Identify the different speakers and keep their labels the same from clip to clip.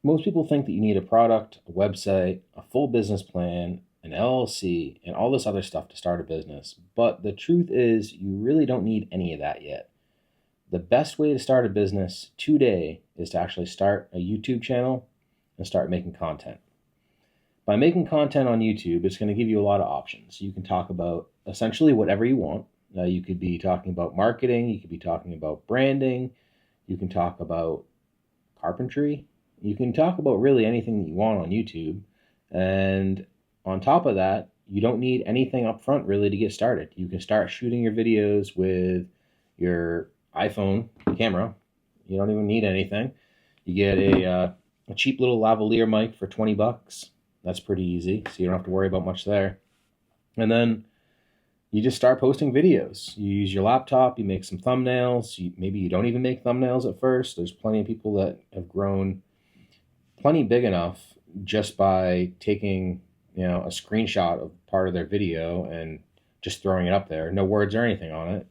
Speaker 1: Most people think that you need a product, a website, a full business plan, an LLC, and all this other stuff to start a business. But the truth is, you really don't need any of that yet. The best way to start a business today is to actually start a YouTube channel and start making content. By making content on YouTube, it's going to give you a lot of options. You can talk about essentially whatever you want. You could be talking about marketing, you could be talking about branding, you can talk about carpentry, you can talk about really anything that you want on YouTube. And on top of that, you don't need anything up front really to get started. You can start shooting your videos with your iPhone camera. You don't even need anything. You get a cheap little lavalier mic for $20. That's pretty easy, so you don't have to worry about much there. And then you just start posting videos. You use your laptop, you make some thumbnails. Maybe you don't even make thumbnails at first. There's plenty of people that have grown plenty big enough just by taking, a screenshot of part of their video and just throwing it up there. No words or anything on it.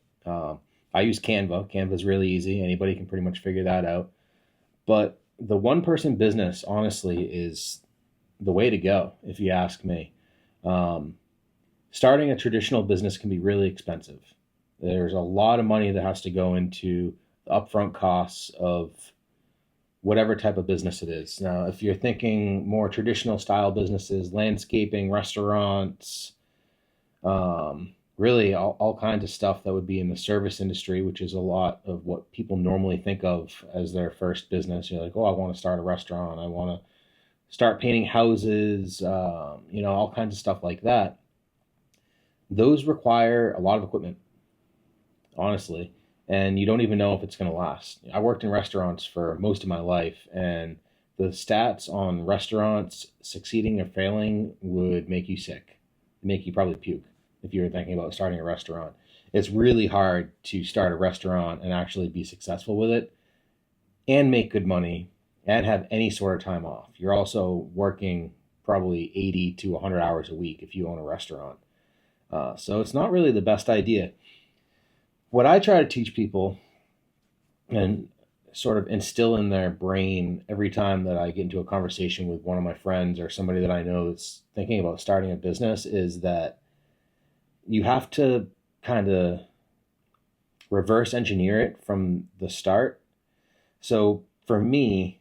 Speaker 1: I use Canva. Canva is really easy. Anybody can pretty much figure that out. But the one-person business, honestly, is the way to go, if you ask me. Starting a traditional business can be really expensive. There's a lot of money that has to go into the upfront costs of whatever type of business it is. Now, if you're thinking more traditional style businesses, landscaping, restaurants, really all kinds of stuff that would be in the service industry, which is a lot of what people normally think of as their first business. You're like, oh, I want to start a restaurant. I want to start painting houses, all kinds of stuff like that. Those require a lot of equipment, honestly, and you don't even know if it's going to last. I worked in restaurants for most of my life, and the stats on restaurants succeeding or failing would make you sick, make you probably puke if you were thinking about starting a restaurant. It's really hard to start a restaurant and actually be successful with it and make good money and have any sort of time off. You're also working probably 80 to 100 hours a week if you own a restaurant. So it's not really the best idea. What I try to teach people and sort of instill in their brain every time that I get into a conversation with one of my friends or somebody that I know that's thinking about starting a business is that you have to kind of reverse engineer it from the start. So for me,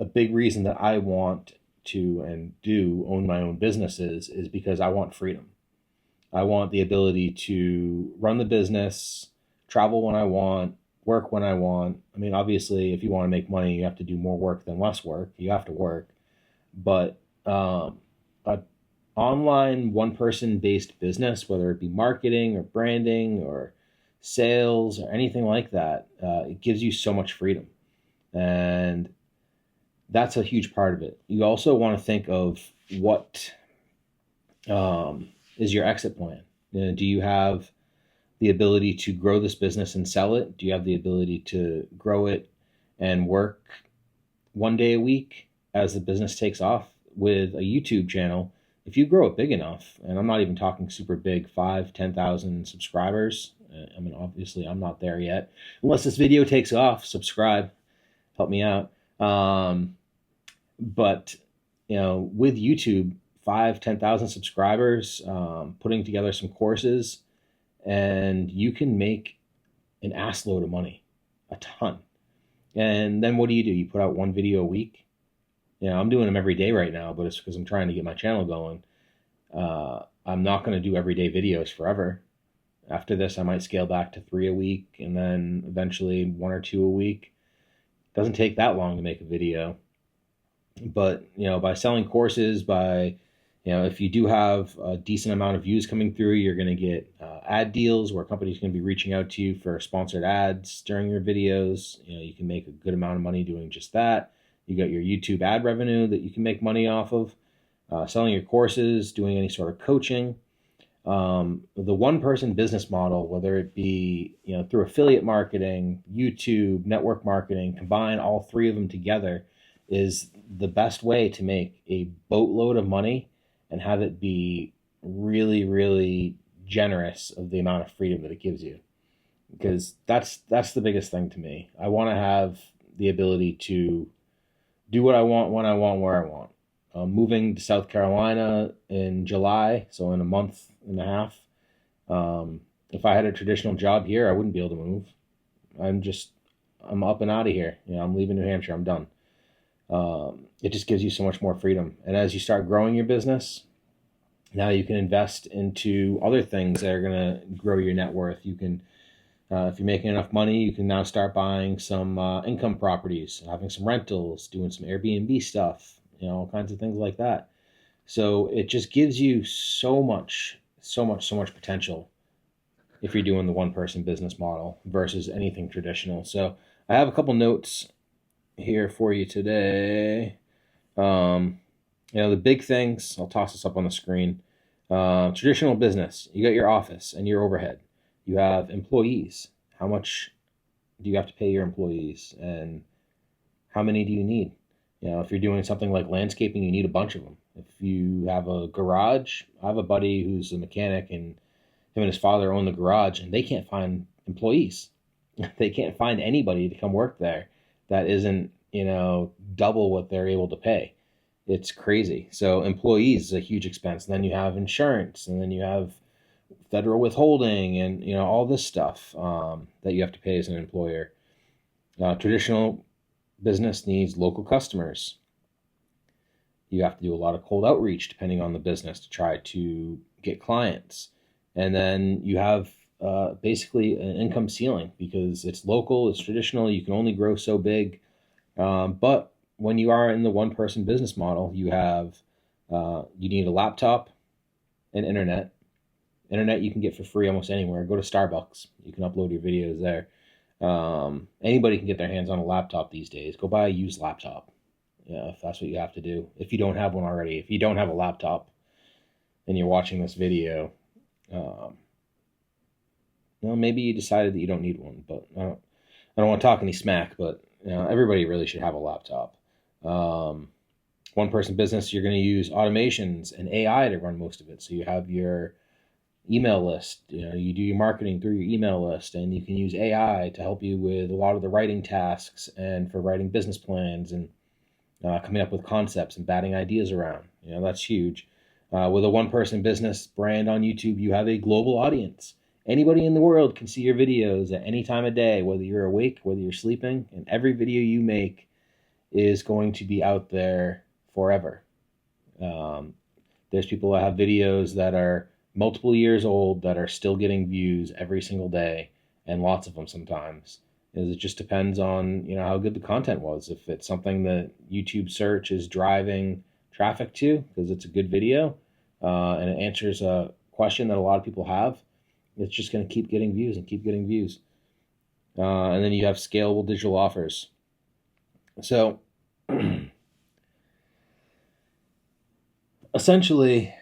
Speaker 1: a big reason that I want to and do own my own businesses is because I want freedom. I want the ability to run the business, travel when I want, work when I want. I mean, obviously, if you want to make money, you have to do more work than less work. You have to work. But a online one-person based business, whether it be marketing or branding or sales or anything like that, it gives you so much freedom. And that's a huge part of it. You also want to think of what is your exit plan. Do you have the ability to grow this business and sell it? Do you have the ability to grow it and work one day a week as the business takes off? With a YouTube channel, if you grow it big enough, and I'm not even talking super big, 5, 10,000 subscribers. I mean, obviously I'm not there yet. Unless this video takes off, subscribe, help me out. But with YouTube, 5, 10,000 subscribers, putting together some courses, and you can make an ass load of money, a ton. And then what do? You put out one video a week. I'm doing them every day right now, but it's because I'm trying to get my channel going. I'm not going to do everyday videos forever. After this, I might scale back to 3 a week, and then eventually 1 or 2 a week. It doesn't take that long to make a video. But, by selling courses, if you do have a decent amount of views coming through, you're going to get ad deals where companies can be reaching out to you for sponsored ads during your videos. You can make a good amount of money doing just that. You got your YouTube ad revenue that you can make money off of, selling your courses, doing any sort of coaching. The one-person business model, whether it be through affiliate marketing, YouTube, network marketing, combine all 3 of them together, is the best way to make a boatload of money and have it be really, really generous of the amount of freedom that it gives you. Because that's the biggest thing to me. I want to have the ability to do what I want, when I want, where I want. I'm moving to South Carolina in July, so in a month and a half. If I had a traditional job here, I wouldn't be able to move. I'm just, I'm up and out of here. I'm leaving New Hampshire. I'm done. It just gives you so much more freedom. And as you start growing your business, now you can invest into other things that are going to grow your net worth. You can, if you're making enough money, you can now start buying some income properties, having some rentals, doing some Airbnb stuff, all kinds of things like that. So it just gives you so much potential if you're doing the one person business model versus anything traditional. So I have a couple notes here for you today. The big things, I'll toss this up on the screen. Traditional business, you got your office and your overhead. You have employees. How much do you have to pay your employees? And how many do you need? If you're doing something like landscaping, you need a bunch of them. If you have a garage, I have a buddy who's a mechanic, and him and his father own the garage, and they can't find employees. They can't find anybody to come work there that isn't, double what they're able to pay. It's crazy. So employees is a huge expense. And then you have insurance, and then you have federal withholding, and all this stuff that you have to pay as an employer. Traditional business needs local customers. You have to do a lot of cold outreach depending on the business to try to get clients. And then you have basically an income ceiling because it's local, it's traditional, you can only grow so big. But when you are in the one person business model, you need a laptop and internet. Internet you can get for free almost anywhere. Go to Starbucks, you can upload your videos there. Anybody can get their hands on a laptop these days. Go buy a used laptop, if that's what you have to do. If you don't have one already, if you don't have a laptop and you're watching this video, maybe you decided that you don't need one. But I don't want to talk any smack. But everybody really should have a laptop. One person business, you're going to use automations and AI to run most of it. So you have your email list. You do your marketing through your email list, and you can use AI to help you with a lot of the writing tasks and for writing business plans and coming up with concepts and batting ideas around. That's huge. With a one-person business brand on YouTube, you have a global audience. Anybody in the world can see your videos at any time of day, whether you're awake, whether you're sleeping, and every video you make is going to be out there forever. There's people that have videos that are multiple years old that are still getting views every single day, and lots of them sometimes. It just depends on how good the content was. If it's something that YouTube search is driving traffic to because it's a good video and it answers a question that a lot of people have, it's just going to keep getting views and keep getting views. And then you have scalable digital offers. So essentially,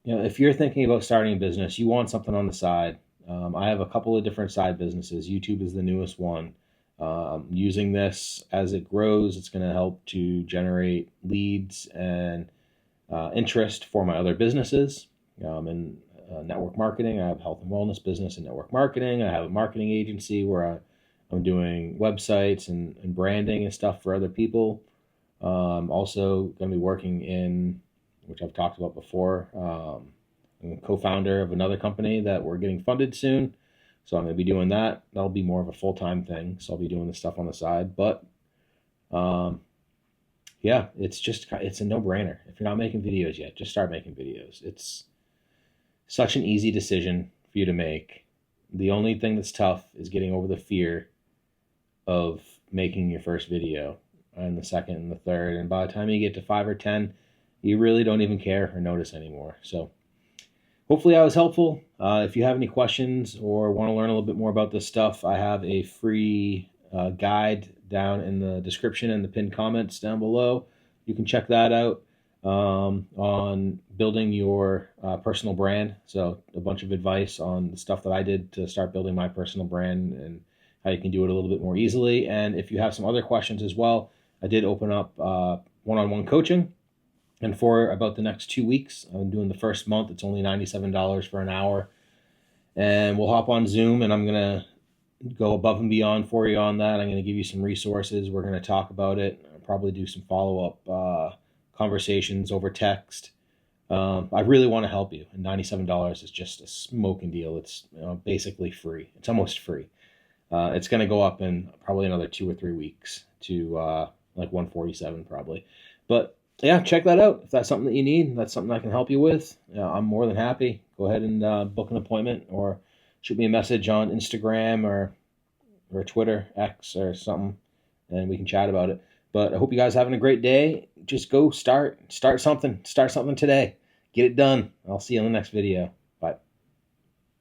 Speaker 1: if you're thinking about starting a business, you want something on the side. I have a couple of different side businesses. YouTube is the newest one. Using this as it grows, it's going to help to generate leads and interest for my other businesses. In network marketing, I have a health and wellness business in network marketing. I have a marketing agency where I'm doing websites and branding and stuff for other people. I'm also going to be working in, which I've talked about before, I'm a co-founder of another company that we're getting funded soon. So I'm going to be doing that. That'll be more of a full-time thing. So I'll be doing this stuff on the side. But it's a no-brainer. If you're not making videos yet, just start making videos. It's such an easy decision for you to make. The only thing that's tough is getting over the fear of making your first video and the second and the third. And by the time you get to 5 or 10, you really don't even care or notice anymore. So hopefully I was helpful. If you have any questions or want to learn a little bit more about this stuff, I have a free guide down in the description and the pinned comments down below. You can check that out on building your personal brand. So a bunch of advice on the stuff that I did to start building my personal brand and how you can do it a little bit more easily. And if you have some other questions as well, I did open up one-on-one coaching. And for about the next 2 weeks, I'm doing the first month. It's only $97 for an hour. And we'll hop on Zoom, and I'm going to go above and beyond for you on that. I'm going to give you some resources. We're going to talk about it. probably do some follow-up conversations over text. I really want to help you, and $97 is just a smoking deal. It's basically free. It's almost free. It's going to go up in probably another 2 or 3 weeks to like 147 probably. But yeah, check that out. If that's something that you need, that's something I can help you with. I'm more than happy. Go ahead and book an appointment, or shoot me a message on Instagram or Twitter, X or something, and we can chat about it. But I hope you guys are having a great day. Just go start something today. Get it done. I'll see you in the next video.